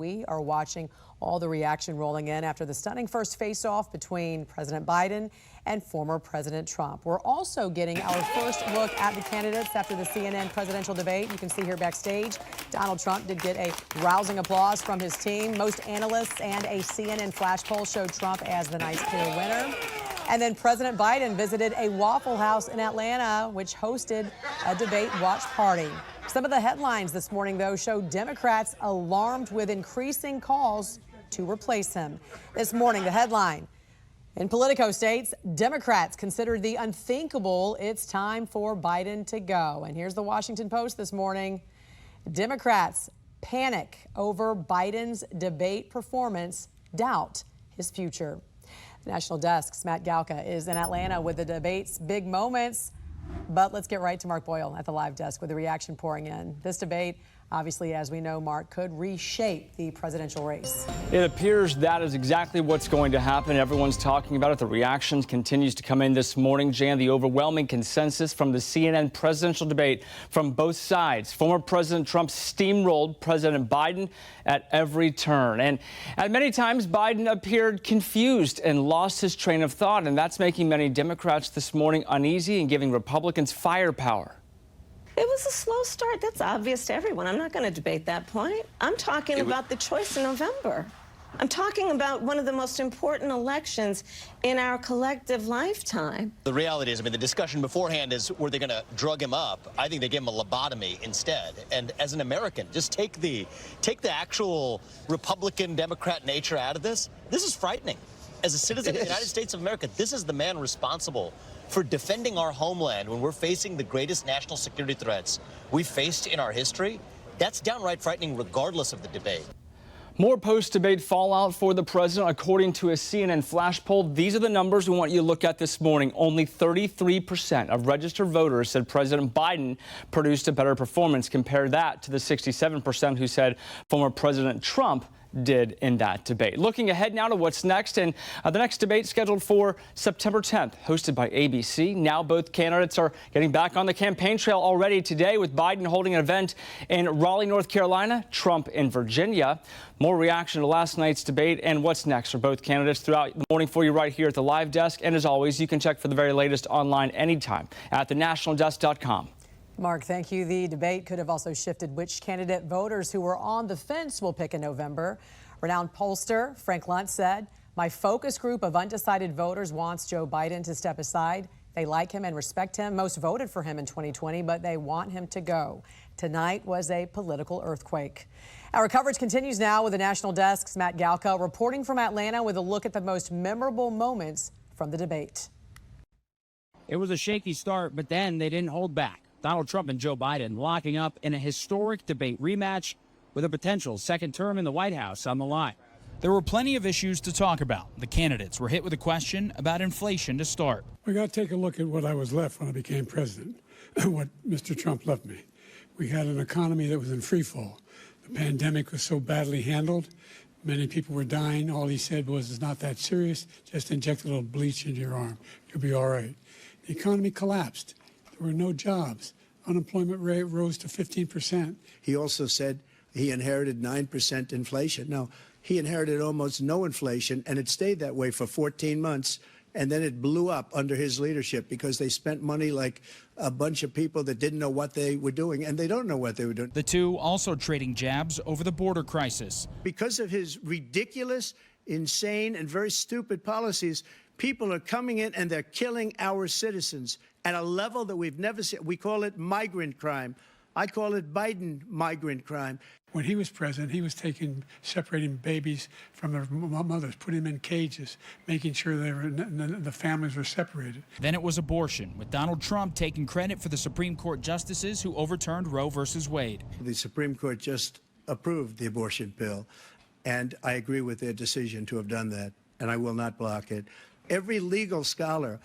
We are watching all the reaction rolling in after the stunning first face-off between President Biden and former President Trump. We're also getting our first look at the candidates after the CNN presidential debate. You can see here backstage, Donald Trump did get a rousing applause from his team. Most analysts and a CNN flash poll showed Trump as the night's clear winner. And then President Biden visited a Waffle House in Atlanta, which hosted a debate watch party. Some of the headlines this morning, though, show Democrats alarmed with increasing calls to replace him. This morning, the headline in Politico states, Democrats consider the unthinkable. It's time for Biden to go. And here's the Washington Post this morning. Democrats panic over Biden's debate performance, doubt his future. The National Desk's Matt Galka is in Atlanta with the debate's big moments. But let's get right to Mark Boyle at the live desk with the reaction pouring in. This debate, obviously, as we know, Mark, could reshape the presidential race. It appears that is exactly what's going to happen. Everyone's talking about it. The reactions continues to come in this morning. Jan, the overwhelming consensus from the CNN presidential debate from both sides. Former President Trump steamrolled President Biden at every turn. And at many times, Biden appeared confused and lost his train of thought. And that's making many Democrats this morning uneasy and giving Republicans firepower. It was a slow start. That's obvious to everyone. I'm not going to debate that point. I'm talking about the choice in November. I'm talking about one of the most important elections in our collective lifetime. The reality is, I mean, the discussion beforehand is, were they going to drug him up? I think they gave him a lobotomy instead. And as an American, just take the actual Republican Democrat nature out of this. This is frightening. As a citizen of the United States of America, this is the man responsible for defending our homeland when we're facing the greatest national security threats we've faced in our history. That's downright frightening regardless of the debate. More post-debate fallout for the president. According to a CNN flash poll, these are the numbers we want you to look at this morning. Only 33% of registered voters said President Biden produced a better performance. Compare that to the 67% who said former President Trump did in that debate. Looking ahead now to what's next, and the next debate scheduled for September 10th, hosted by ABC. Now both candidates are getting back on the campaign trail already today, with Biden holding an event in Raleigh, North Carolina, Trump in Virginia. More reaction to last night's debate and what's next for both candidates throughout the morning for you right here at the live desk. And as always, you can check for the very latest online anytime at thenationaldesk.com. Mark, thank you. The debate could have also shifted which candidate voters who were on the fence will pick in November. Renowned pollster Frank Luntz said, "My focus group of undecided voters wants Joe Biden to step aside. They like him and respect him. Most voted for him in 2020, but they want him to go." Tonight was a political earthquake. Our coverage continues now with the National Desk's Matt Galka reporting from Atlanta with a look at the most memorable moments from the debate. It was a shaky start, but then they didn't hold back. Donald Trump and Joe Biden locking up in a historic debate rematch with a potential second term in the White House on the line. There were plenty of issues to talk about. The candidates were hit with a question about inflation to start. We got to take a look at what I was left when I became president, what Mr. Trump left me. We had an economy that was in free fall. The pandemic was so badly handled. Many people were dying. All he said was, "It's not that serious. Just inject a little bleach into your arm. You'll be all right." The economy collapsed. There were no jobs. Unemployment rate rose to 15%. He also said he inherited 9% inflation. No, he inherited almost no inflation, and it stayed that way for 14 months. And then it blew up under his leadership because they spent money like a bunch of people that didn't know what they were doing, and they don't know what they were doing. The two also trading jabs over the border crisis. Because of his ridiculous, insane, and very stupid policies, people are coming in and they're killing our citizens at a level that we've never seen. We call it migrant crime. I call it Biden migrant crime. When he was president, he was separating babies from their mothers, putting them in cages, making sure the families were separated. Then it was abortion, with Donald Trump taking credit for the Supreme Court justices who overturned Roe versus Wade. The Supreme Court just approved the abortion bill, and I agree with their decision to have done that, and I will not block it. Every legal scholar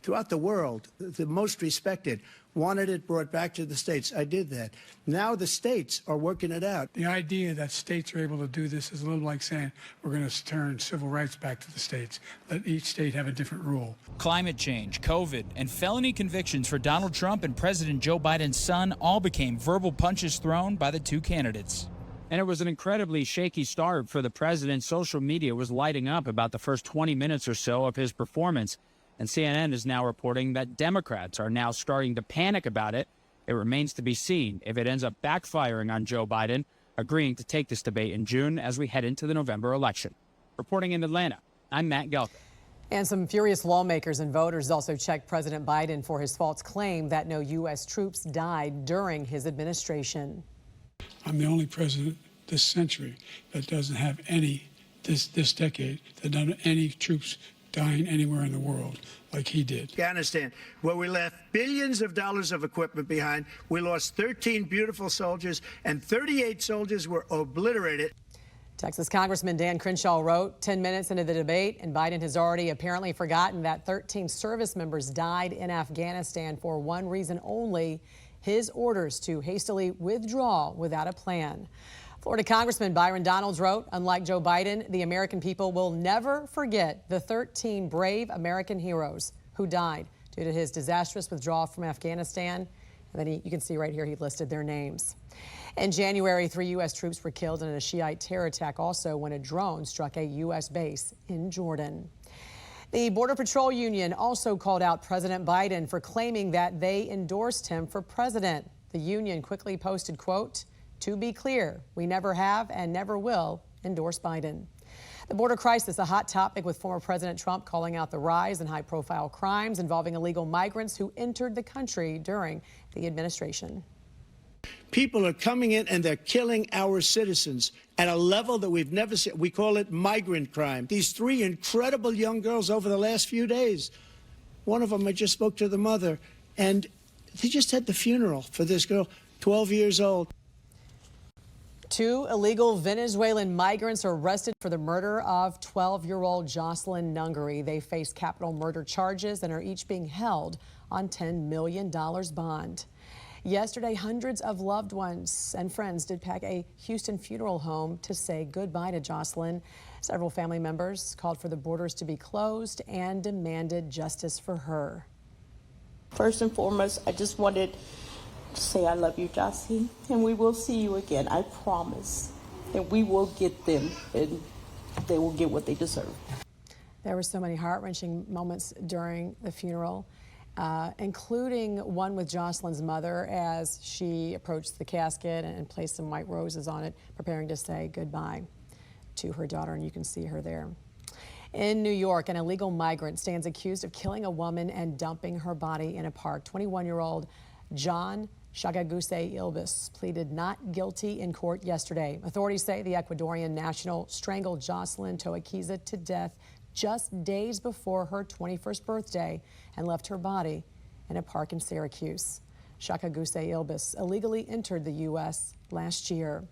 throughout the world, the most respected, wanted it brought back to the states. I did that. Now the states are working it out. The idea that states are able to do this is a little like saying we're going to turn civil rights back to the states. Let each state have a different rule. Climate change, COVID, and felony convictions for Donald Trump and President Joe Biden's son all became verbal punches thrown by the two candidates. And it was an incredibly shaky start for the president. Social media was lighting up about the first 20 minutes or so of his performance. And CNN is now reporting that Democrats are now starting to panic about it. It remains to be seen if it ends up backfiring on Joe Biden, agreeing to take this debate in June as we head into the November election. Reporting in Atlanta, I'm Matt Gelka. And some furious lawmakers and voters also checked President Biden for his false claim that no U.S. troops died during his administration. I'm the only president this century that doesn't have any, this decade, that doesn't have any troops dying anywhere in the world like he did. Afghanistan, where we left billions of dollars of equipment behind. We lost 13 beautiful soldiers, and 38 soldiers were obliterated. Texas Congressman Dan Crenshaw wrote 10 minutes into the debate, and Biden has already apparently forgotten that 13 service members died in Afghanistan for one reason only: his orders to hastily withdraw without a plan. Florida Congressman Byron Donalds wrote, unlike Joe Biden, the American people will never forget the 13 brave American heroes who died due to his disastrous withdrawal from Afghanistan. And then you can see right here he listed their names. In January, 3 U.S. troops were killed in a Shiite terror attack also when a drone struck a U.S. base in Jordan. The Border Patrol Union also called out President Biden for claiming that they endorsed him for president. The union quickly posted, quote, "To be clear, we never have and never will endorse Biden." The border crisis, a hot topic, with former President Trump calling out the rise in high-profile crimes involving illegal migrants who entered the country during the administration. People are coming in and they're killing our citizens at a level that we've never seen. We call it migrant crime. These 3 incredible young girls over the last few days, one of them, I just spoke to the mother, and they just had the funeral for this girl, 12 years old. 2 illegal Venezuelan migrants are arrested for the murder of 12-year-old Jocelyn Nungary. They face capital murder charges and are each being held on $10 million bond. Yesterday, hundreds of loved ones and friends did pack a Houston funeral home to say goodbye to Jocelyn. Several family members called for the borders to be closed and demanded justice for her. First and foremost, I just wanted to say I love you, Jossie, and we will see you again, I promise. And we will get them, and they will get what they deserve. There were so many heart-wrenching moments during the funeral, including one with Jocelyn's mother as she approached the casket and placed some white roses on it, preparing to say goodbye to her daughter, and you can see her there. In New York, an illegal migrant stands accused of killing a woman and dumping her body in a park. 21-year-old John Shagaguse Ilbis pleaded not guilty in court yesterday. Authorities say the Ecuadorian national strangled Jocelyn Toaquiza to death just days before her 21st birthday and left her body in a park in Syracuse. Shagaguse Ilbis illegally entered the U.S. last year.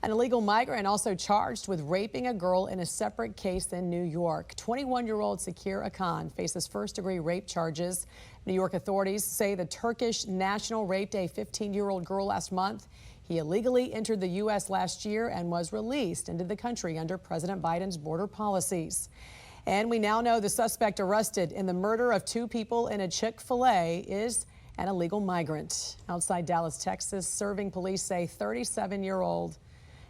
An illegal migrant also charged with raping a girl in a separate case in New York. 21-year-old Sakir Akan faces first-degree rape charges. New York authorities say the Turkish national raped a 15-year-old girl last month. He illegally entered the U.S. last year and was released into the country under President Biden's border policies. And we now know the suspect arrested in the murder of 2 people in a Chick-fil-A is an illegal migrant. Outside Dallas, Texas, serving police say 37-year-old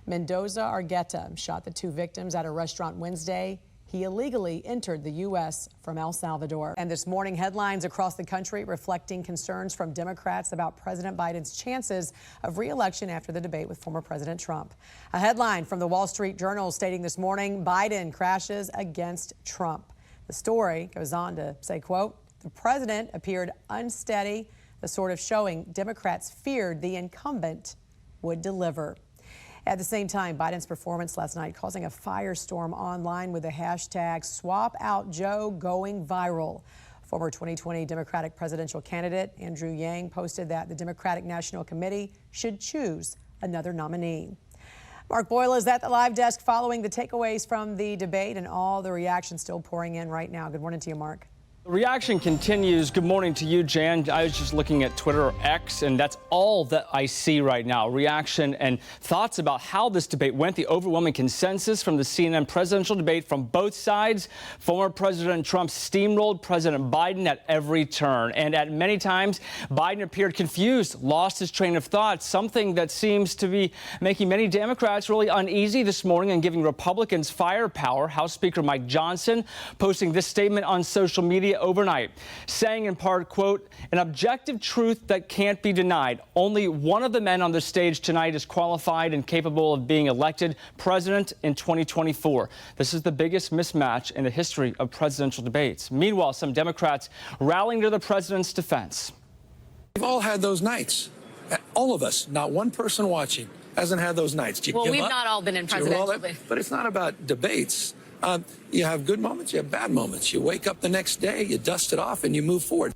Mendoza Argueta shot the 2 victims at a restaurant Wednesday. He illegally entered the U.S. from El Salvador. And this morning, headlines across the country reflecting concerns from Democrats about President Biden's chances of re-election after the debate with former President Trump. A headline from the Wall Street Journal stating this morning, Biden crashes against Trump. The story goes on to say, quote, the president appeared unsteady, the sort of showing Democrats feared the incumbent would deliver. At the same time, Biden's performance last night causing a firestorm online with the hashtag #SwapOutJoe going viral. Former 2020 Democratic presidential candidate Andrew Yang posted that the Democratic National Committee should choose another nominee. Mark Boyle is at the live desk following the takeaways from the debate and all the reactions still pouring in right now. Good morning to you, Mark. The reaction continues. Good morning to you, Jan. I was just looking at Twitter or X, and that's all that I see right now. Reaction and thoughts about how this debate went. The overwhelming consensus from the CNN presidential debate from both sides. Former President Trump steamrolled President Biden at every turn. And at many times, Biden appeared confused, lost his train of thought, something that seems to be making many Democrats really uneasy this morning and giving Republicans firepower. House Speaker Mike Johnson posting this statement on social media overnight, saying in part, quote, an objective truth that can't be denied. Only one of the men on the stage tonight is qualified and capable of being elected president in 2024. This is the biggest mismatch in the history of presidential debates. Meanwhile, some Democrats rallying to the president's defense. We've all had those nights. All of us, not one person watching, hasn't had those nights. Do you well, give we've up? Not all been in presidential debates. But it's not about debates. You have good moments, you have bad moments. You wake up the next day, you dust it off, and you move forward.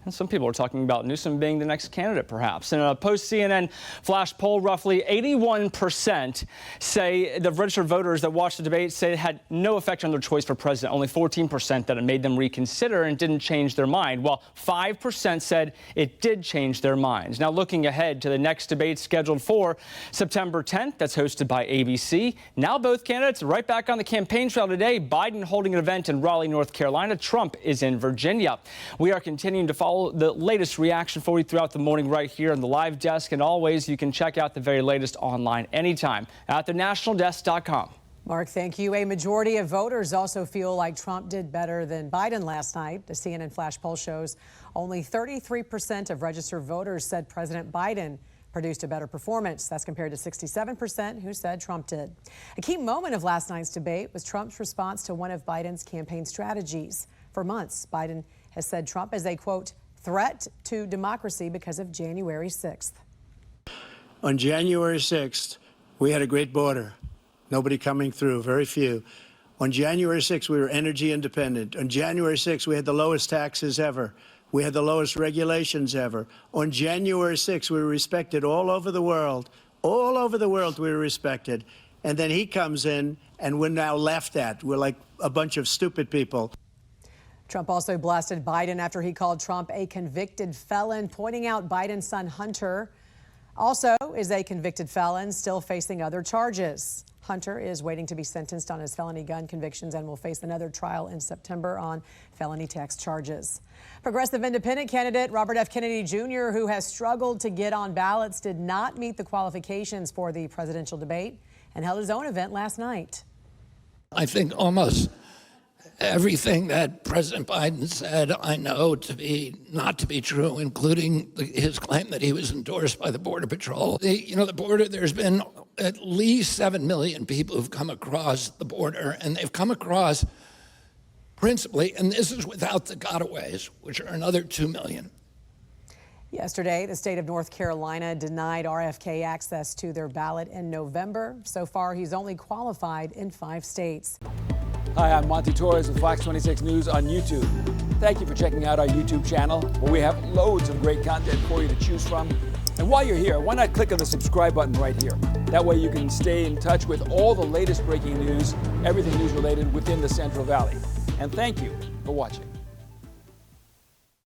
And some people are talking about Newsom being the next candidate, perhaps. In a post-CNN flash poll, roughly 81% say the registered voters that watched the debate say it had no effect on their choice for president. Only 14% that it made them reconsider and didn't change their mind, while 5% said it did change their minds. Now, looking ahead to the next debate scheduled for September 10th, that's hosted by ABC. Now both candidates right back on the campaign trail today. Biden holding an event in Raleigh, North Carolina. Trump is in Virginia. We are continuing to follow the latest reaction for you throughout the morning right here on the live desk. And always, you can check out the very latest online anytime at thenationaldesk.com. Mark, thank you. A majority of voters also feel like Trump did better than Biden last night. The CNN flash poll shows only 33% of registered voters said President Biden produced a better performance. That's compared to 67% who said Trump did. A key moment of last night's debate was Trump's response to one of Biden's campaign strategies. For months, Biden has said Trump is a, quote, threat to democracy because of January 6th. On January 6th, we had a great border. Nobody coming through, very few. On January 6th, we were energy independent. On January 6th, we had the lowest taxes ever. We had the lowest regulations ever. On January 6th, we were respected all over the world. All over the world, we were respected. And then he comes in, and we're now laughed at. We're like a bunch of stupid people. Trump also blasted Biden after he called Trump a convicted felon, pointing out Biden's son Hunter also is a convicted felon, still facing other charges. Hunter is waiting to be sentenced on his felony gun convictions and will face another trial in September on felony tax charges. Progressive independent candidate Robert F. Kennedy Jr., who has struggled to get on ballots, did not meet the qualifications for the presidential debate and held his own event last night. I think almost everything that President Biden said, I know to be not to be true, including his claim that he was endorsed by the Border Patrol. The border, there's been at least 7 million people who've come across the border, and they've come across principally, and this is without the gotaways, which are another 2 million. Yesterday, the state of North Carolina denied RFK access to their ballot in November. So far, he's only qualified in 5 states. Hi, I'm Monty Torres with Fox 26 News on YouTube. Thank you for checking out our YouTube channel, where we have loads of great content for you to choose from. And while you're here, why not click on the subscribe button right here? That way you can stay in touch with all the latest breaking news, everything news related within the Central Valley. And thank you for watching.